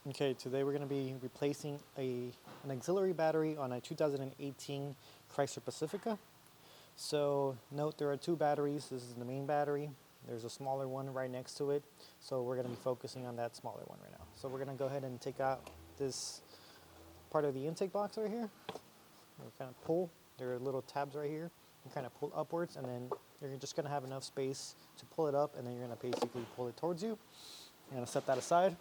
Okay, today we're going to be replacing an auxiliary battery on a 2018 Chrysler Pacifica. So note there are two batteries. This is the main battery. There's a smaller one right next to it. So we're going to be focusing on that smaller one right now. So we're going to go ahead and take out this part of the intake box right here. We'll kind of pull. There are little tabs right here. You kind of pull upwards, and then you're just going to have enough space to pull it up, and then you're going to basically pull it towards you. I'm going to set that aside.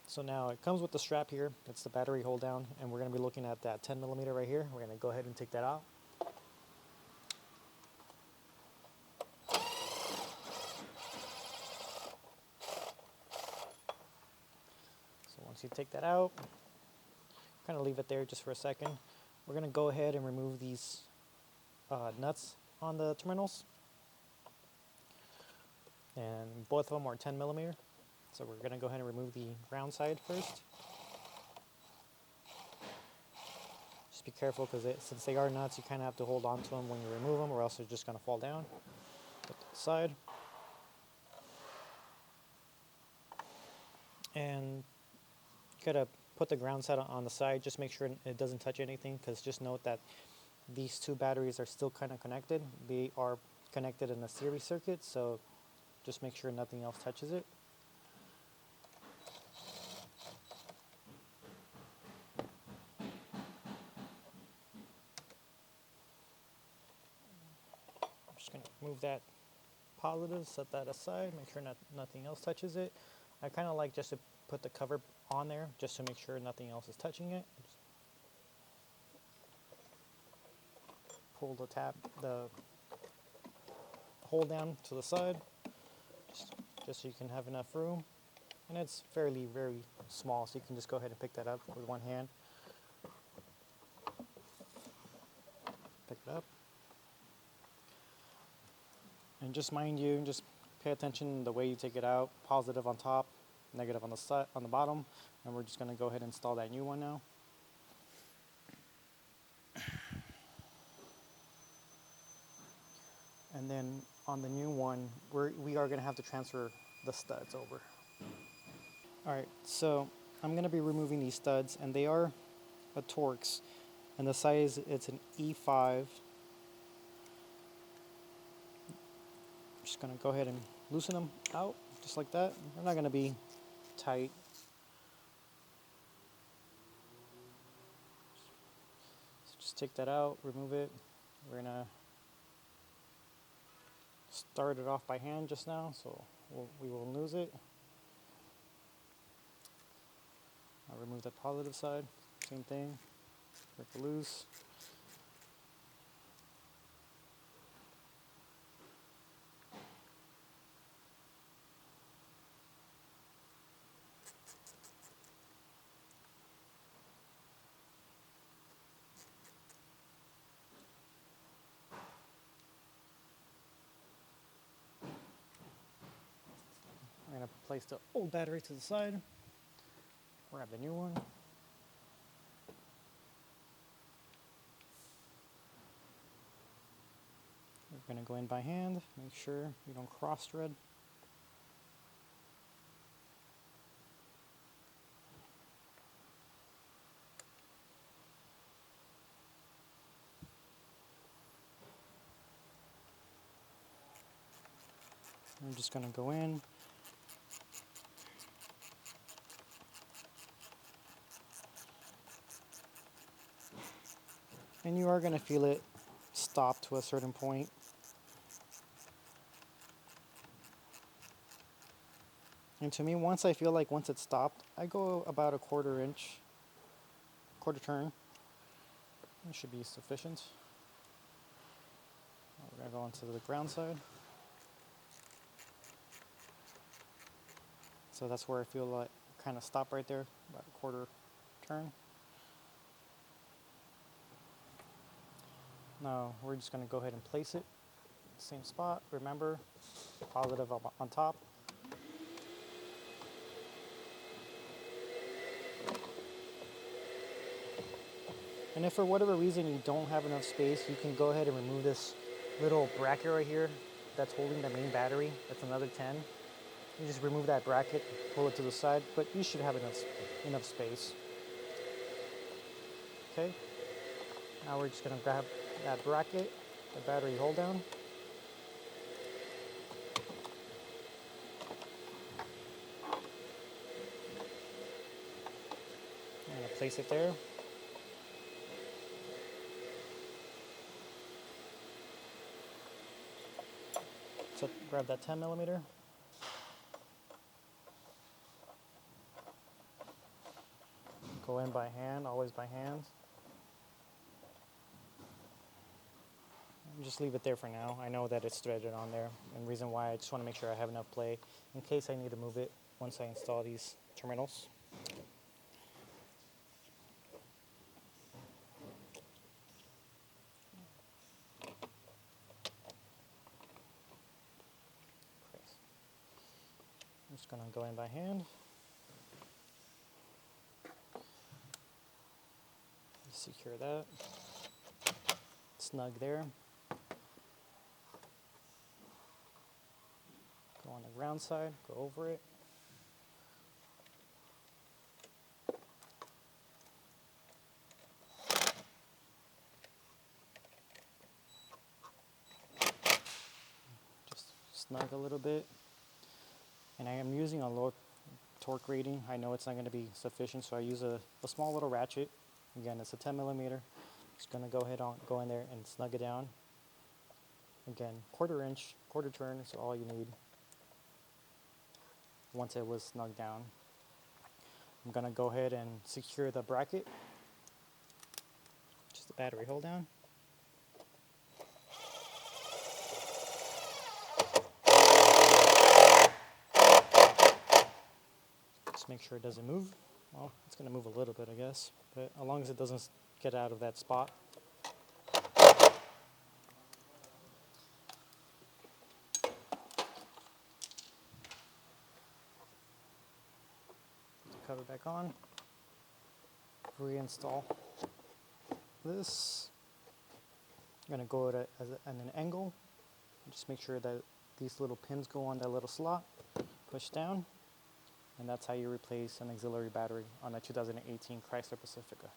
So now it comes with the strap here. That's the battery hold down, and we're going to be looking at that 10 millimeter right here. We're going to go ahead and take that out. So once you take that out, kind of leave it there just for a second. We're going to go ahead and remove these nuts on the terminals, and both of them are 10 millimeter. So we're going to go ahead and remove the ground side first. Just be careful because since they are nuts, you kind of have to hold on to them when you remove them, or else they're just going to fall down. Put that aside. And you got to put the ground side on the side. Just make sure it doesn't touch anything, because just note that these two batteries are still kind of connected. They are connected in a series circuit, so just make sure nothing else touches it. I'm just going to remove that positive, set that aside, make sure nothing else touches it. I kind of like just to put the cover on there just to make sure nothing else is touching it. Just pull the hold down to the side, just so you can have enough room. And it's very small, so you can just go ahead and pick that up with one hand. Pick it up. And just mind you, just pay attention the way you take it out. Positive on top, negative on the bottom. And we're just going to go ahead and install that new one now. And then on the new one, we are going to have to transfer the studs over. Alright, so I'm going to be removing these studs, and they are a Torx, and the size, it's an E5. I'm just going to go ahead and loosen them out, just like that. They're not going to be tight. So just take that out, remove it. We're going to start it off by hand just now, so we will lose it. I'll remove the positive side, same thing, rip it loose. I'm going to place the old battery to the side, grab the new one. We're going to go in by hand, make sure you don't cross thread. I'm just going to go in. And you are going to feel it stop to a certain point. And to me, once it's stopped, I go about a quarter turn. It should be sufficient. We're going to go onto the ground side. So that's where I feel like kind of stop right there, about a quarter turn. Now we're just going to go ahead and place it, same spot. Remember, positive on top. And if for whatever reason you don't have enough space, you can go ahead and remove this little bracket right here that's holding the main battery. That's another 10. You just remove that bracket, pull it to the side, but you should have enough space. Okay, now we're just going to grab that bracket, the battery hold down. I'm going to place it there. So grab that 10 millimeter. Go in by hand, always by hand. Just leave it there for now. I know that it's threaded on there, and the reason why I just want to make sure I have enough play in case I need to move it once I install these terminals. I'm just going to go in by hand. Secure that. Snug there. Go on the ground side, go over it. Just snug a little bit. And I am using a low torque rating. I know it's not going to be sufficient, so I use a small little ratchet. Again, it's a 10 millimeter. Just going to go in there and snug it down. Again, quarter turn is all you need. Once it was snugged down, I'm going to go ahead and secure the bracket. Just the battery hold down. Just make sure it doesn't move. Well, it's going to move a little bit, I guess, but as long as it doesn't get out of that spot. Cover back on. Reinstall this. I'm going to go at an angle. Just make sure that these little pins go on that little slot. Push down. And that's how you replace an auxiliary battery on a 2018 Chrysler Pacifica.